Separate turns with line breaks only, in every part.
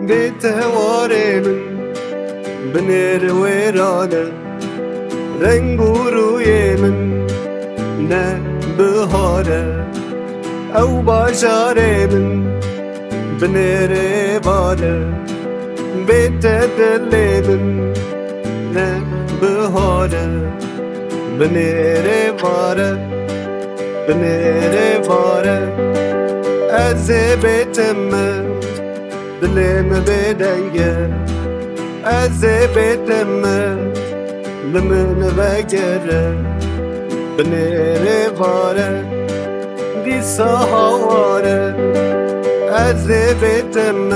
بتواري من بنير ويرانه رنگ و روی من نه بهاره او باشار من بنير باره بيت دل من نه بهاره بنير باره بنير باره از بیتم دلم بدنگه از بیتم لمن بگره بنير باره دیسا هواره از بیتم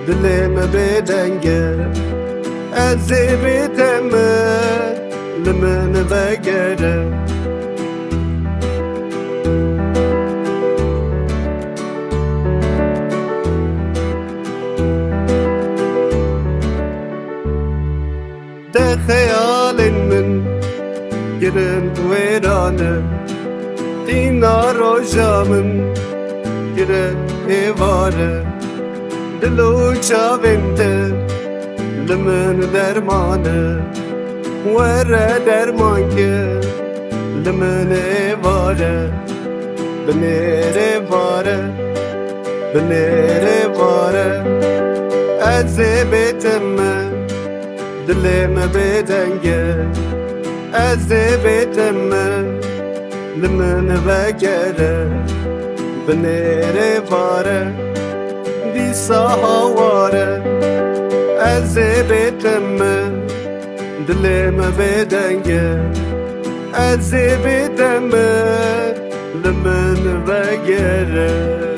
دلم بدنگه از بیتم لمن بگره ده خيال من گرند ویرانه دینا روژا من گرند ایواره دلو چاوینته لمن درمانه وره درمان که لمن ایواره بنير باره بنير باره از بیتم دلم بدنگه از بیتم لمن بگره بنير باره دیسا هواره از بیتم دلم بدنگه از بیتم لمن بگره